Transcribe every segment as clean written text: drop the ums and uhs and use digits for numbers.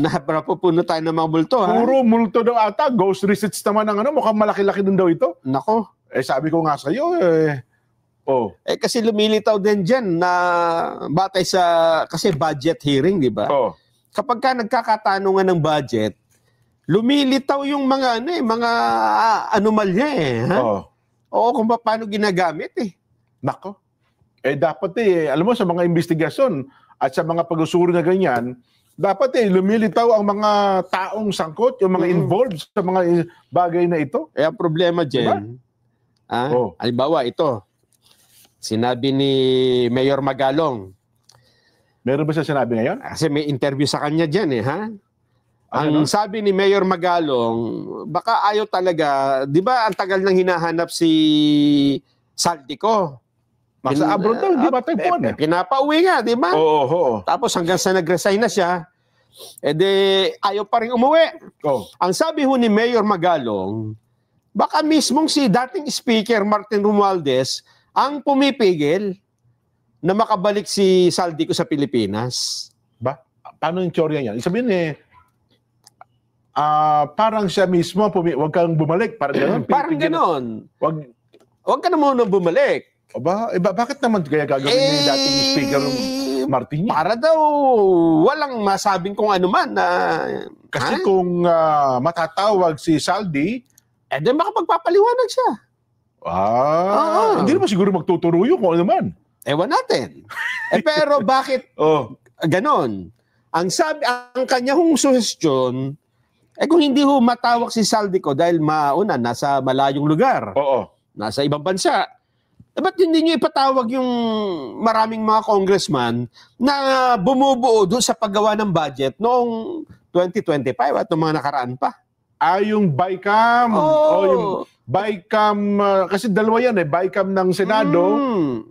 Napupuno tayo ng mga multo, ha? Puro multo daw ata. Ghost receipts naman ng mukhang malaki-laki din daw ito. Nako. Sabi ko nga sa'yo, kasi lumilitaw din dyan na batay sa, kasi budget hearing, di ba? Kapag ka nagkakatanungan ng budget, lumilitaw yung mga, mga anomalya, ha? Oo, kung paano ginagamit, Nako. Dapat alam mo, sa mga investigasyon at sa mga pag-usuri na ganyan, dapat lumilitaw ang mga taong sangkot, yung mga involved sa mga bagay na ito. Ang problema dyan, diba? Halimbawa, ito, sinabi ni Mayor Magalong. Meron ba siya sinabi ngayon? Kasi may interview sa kanya dyan, ha? Ang sabi ni Mayor Magalong, baka ayaw talaga, di ba ang tagal nang hinahanap si Saldico? Nasa abroad daw, di ba tayo pinapauwi nga, di ba? Oo. Tapos hanggang sa nag-resign na siya, ayaw pa rin umuwi. Ang sabi ho ni Mayor Magalong, baka mismong si dating Speaker Martin Romualdez ang pumipigil na makabalik si Saldico sa Pilipinas. Ba? Paano yung teorya niya? Sabihin parang siya mismo, huwag kang bumalik. Parang gano'n? Parang gano'n. Huwag ka na muna bumalik. Bakit naman kaya gagawin ni dating Speaker Martin? Para daw walang masabing kung ano man. Kasi kung matatawag si Saldi, makapagpapaliwanag siya. Hindi naman siguro magtuturuyo kung ano man. Ewan natin. Pero bakit ganon? Ang kanya hong suhestyon, kung hindi ho matawag si Saldico dahil nasa malayong lugar. Nasa ibang bansa. Ba't hindi nyo ipatawag yung maraming mga congressman na bumubuo doon sa paggawa ng budget noong 2025 at noong mga nakaraan pa? Yung BICAM. Yung BICAM, kasi dalawa yan BICAM ng Senado,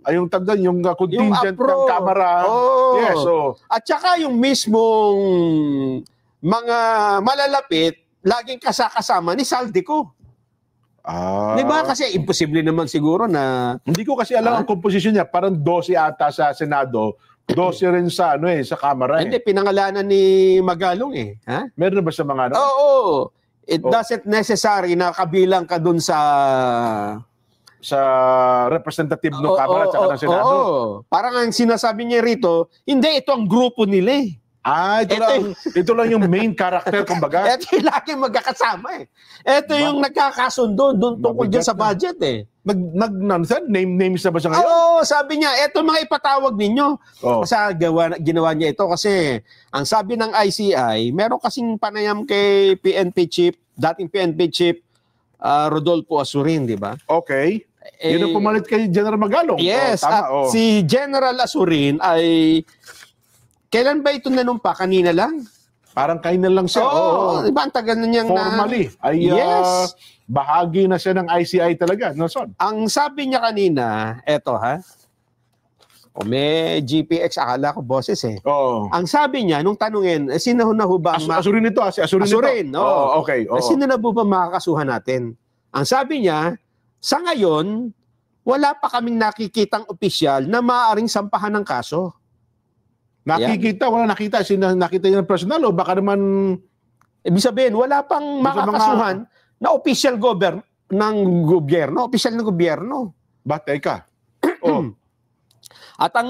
yung contingent ng Kamara. Yes, At saka yung mismong mga malalapit, laging kasama ni Saldico. Diba? Kasi imposible naman siguro na... Hindi ko kasi alam ang composition niya. Parang 12 ata sa Senado, 12 rin sa sa Kamara. Hindi, pinangalanan ni Magalong Ha? Meron ba sa mga Oo. It doesn't necessary na kabilang ka dun sa representative ng Kamara at ng Senado. Parang ang sinasabi niya rito, hindi, ito ang grupo nila Ito lang yung main character, kumbaga. Ito yung lagi magkakasama Ito yung nagkakasundo doon tungkol dyan sa budget Names na ba siya ngayon? Oo, sabi niya, ito mga ipatawag ninyo. Kasi ginawa niya ito kasi ang sabi ng ICI, meron kasing panayam kay PNP Chief, dating PNP Chief Rodolfo Asurin, di ba? Okay. Yun ang pumalit kay General Magalong. Yes, at si General Asurin ay... Kailan ba ito nanumpa? Kanina lang? Parang kainan lang siya. Diba ang tagal na niyang formally. Bahagi na siya ng ICI talaga. Nelson. Ang sabi niya kanina, eto may GPX, akala ko boses Ang sabi niya, nung tanungin, sino na ho ba? Asurin ito si Asurin. Okay. Sino na po ba makakasuhan natin? Ang sabi niya, sa ngayon, wala pa kaming nakikitang opisyal na maaaring sampahan ng kaso. Nakikita, wala nakita. Nakita niya ng personal o baka naman... Ibig sabihin, wala pang makakasuhan na official ng gobyerno. Official ng gobyerno. Teka. At ang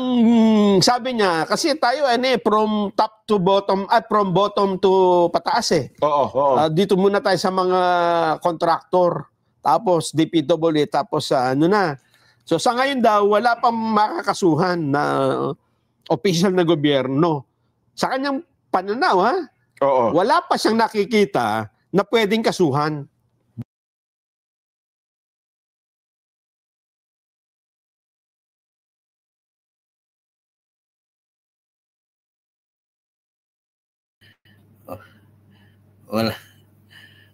sabi niya, kasi tayo from top to bottom, from bottom to pataas dito muna tayo sa mga kontraktor. Tapos DPWH, tapos na. So sa ngayon daw, wala pang makakasuhan na... official na gobyerno. Sa kanyang pananaw, wala pa siyang nakikita na pwedeng kasuhan.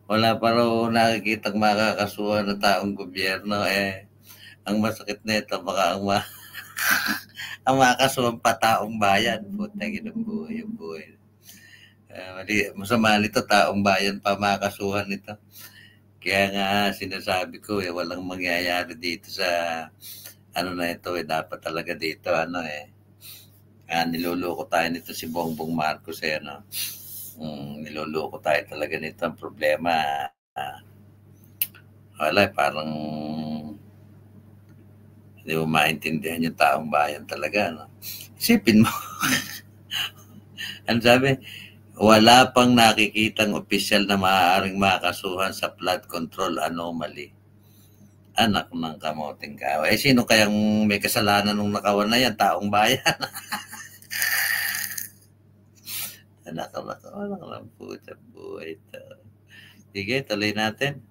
Wala pa raw nakikitang makakasuhan na taong gobyerno. Ang masakit nito, baka ang makakasuhan pa taong bayan. Putang ina buhay. Masama nito, taong bayan pa makakasuhan nito. Kaya nga sinasabi ko, walang mangyayari dito sa na ito. Dapat talaga dito, niluloko tayo nito si Bongbong Marcos. Niloloko tayo talaga nito. Ang problema, wala, parang hindi mo maintindihan yung taong bayan talaga. No? Isipin mo, ang sabi, wala pang nakikitang opisyal na maaaring makakasuhan sa flood control anomaly. Anak ng kamoting kawa. Sino kayang may kasalanan nung nakawan na yan? Taong bayan. Anak ng puta buhay ito. Sige, tuloy natin.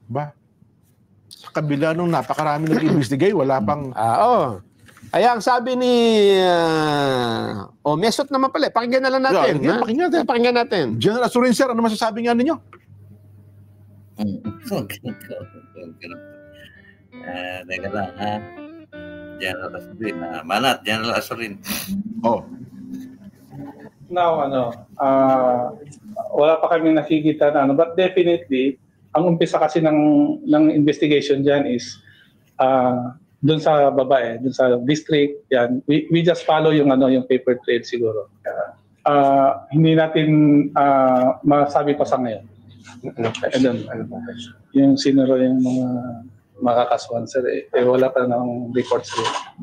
Ba? Sa kabila nung napakarami nag-investigate, wala pang... Oo. Kaya ang sabi ni... Mesot naman pala. Pakinggan na lang natin. Pakinggan natin. General Asurin, sir, ano masasabi nga ninyo? Teka lang, ha? General Asurin. Manat, General Asurin. Now, wala pa kami nakikita na but definitely, ang umpisa kasi ng investigation dyan is dun sa baba dun sa district, yan. We just follow yung paper trail siguro. Hindi natin masabi pa sa ngayon. Yung sinuro yung mga makakasuhan, sir, wala pa ng reports.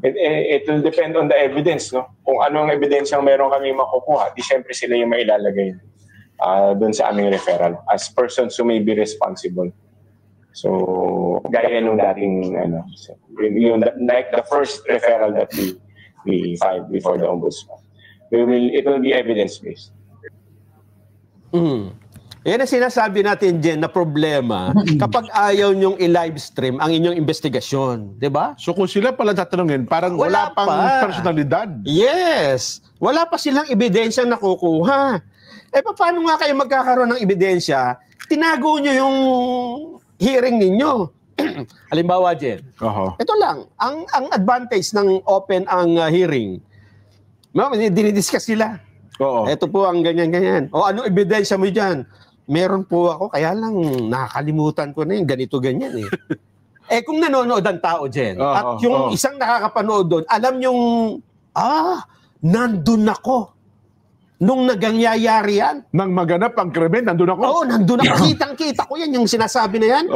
It will depend on the evidence, no? Kung ano ang ebidensyang meron kami makukuha, di syempre sila yung mailalagay doon sa aming referral as persons who may be responsible. So, gaya nung dating, like the first referral that we filed before the Ombudsman. It will be evidence-based. Yan ang sinasabi natin, Jen, na problema kapag ayaw nyong i-live stream ang inyong investigasyon. Di ba? So kung sila pala tatanungin, parang wala pang personalidad. Yes. Wala pa silang ebidensyang nakukuha. Paano nga kayo magkakaroon ng ebidensya? Tinago nyo yung hearing ninyo. Halimbawa, Jen. Ito lang. Ang advantage ng open ang hearing. Dinidiscuss sila. Ito po ang ganyan-ganyan. Anong ebidensya mo dyan? Meron po ako, kaya lang nakakalimutan ko na yung ganito-ganyan kung nanonood ang tao dyan, at yung isang nakakapanood doon, alam yung, nandun ako. Nung nagangyayari yan. Nang maganap ang krimen, nandun ako? Oo, nandun ako. Kitang-kita ko yan, yung sinasabi na yan.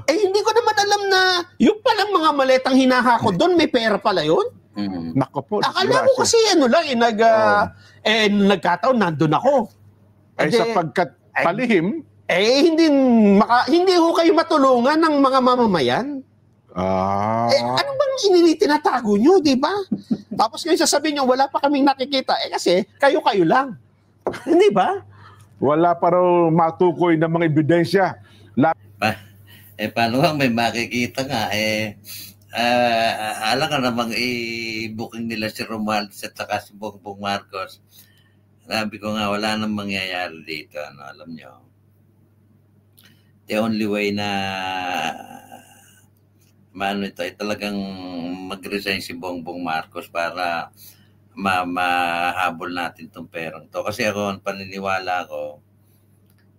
Hindi ko naman alam na yung palang mga maletang hinahakot doon, may pera pala yun. Nako po. Akala ko kasi nagkataon, nandun ako. Sapagkat palihim, hindi ho kayo matulungan ng mga mamamayan. Ano bang tinatago nyo, di ba? Tapos ngayon sasabihin nyo, wala pa kaming nakikita. Kasi kayo-kayo lang. Hindi ba? Wala pa raw matukoy ng mga ebidensya. Paano nga may makikita nga? Alam ka namang i-booking nila si Romualdez at saka si Bongbong Marcos. Sabi ko nga, wala nang mangyayari dito. Alam nyo, the only way na ito ay talagang mag-resign si Bongbong Marcos para mahabol natin itong perang to. Kasi ako, ang paniniwala ko,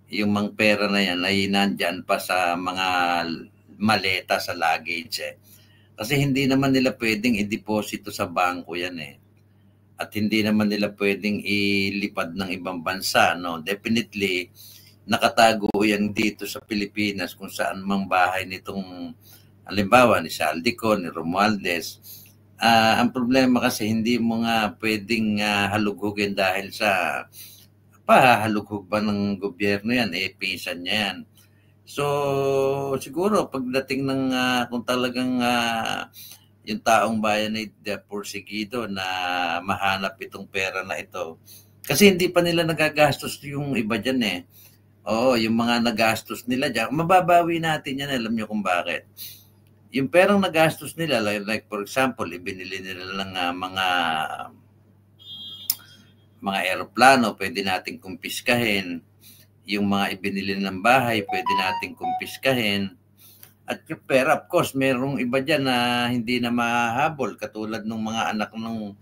yung mga pera na yan ay nandyan pa sa mga maleta sa luggage. Kasi hindi naman nila pwedeng i-deposito sa bangko yan At hindi naman nila pwedeng ilipad ng ibang bansa, no? Definitely, nakatago yan dito sa Pilipinas kung saan mang bahay nitong, halimbawa, ni Saldico, ni Romualdez. Ang problema kasi hindi mo nga pwedeng halughugin dahil sa pahalughug ba ng gobyerno yan, pinsan niya yan. So, siguro, pagdating ng kung talagang yung taong bayan ay porsigido na mahanap itong pera na ito. Kasi hindi pa nila nagagastos yung iba dyan yung mga nagastos nila dyan, mababawi natin yan, alam nyo kung bakit. Yung perang nagastos nila, like for example, ibinili nila ng mga eroplano, pwede nating kumpiskahin. Yung mga ibinili ng bahay, pwede nating kumpiskahin. At yung pera, of course, merong iba dyan na hindi na mahahabol, katulad ng mga anak ng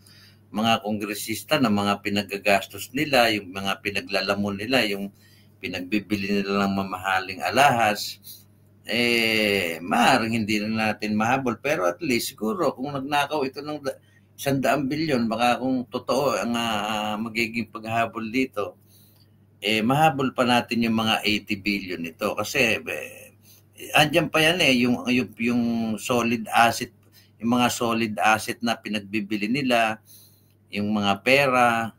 mga kongresista na mga pinagagastos nila, yung mga pinaglalamon nila, yung pinagbibili nila ng mamahaling alahas, maaaring hindi na natin mahabol. Pero at least, siguro, kung nagnakaw ito 100 bilyon, baka kung totoo ang magiging paghabol dito, mahabol pa natin yung mga 80 billion nito. Kasi andyan pa yan yung solid asset, yung mga solid asset na pinagbibili nila, yung mga pera,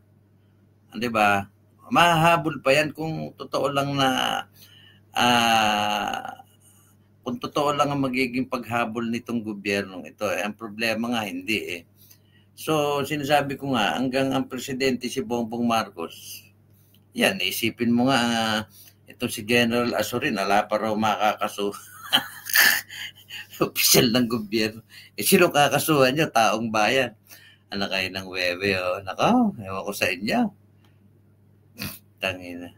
di ba? Mahahabol pa yan kung totoo lang na kung totoo lang ang magiging paghabol nitong gobyernong ito. Ang problema nga hindi So, sinasabi ko nga, hanggang ang presidente si Bongbong Marcos, yan, isipin mo nga, ito si General Azurin, ala pa raw makakaso. Opisyal ng gobyerno. Sino kakasuhan nyo? Taong bayan. Anak kayo ng webe, Nako, ewan ko sa inyo. Tangina.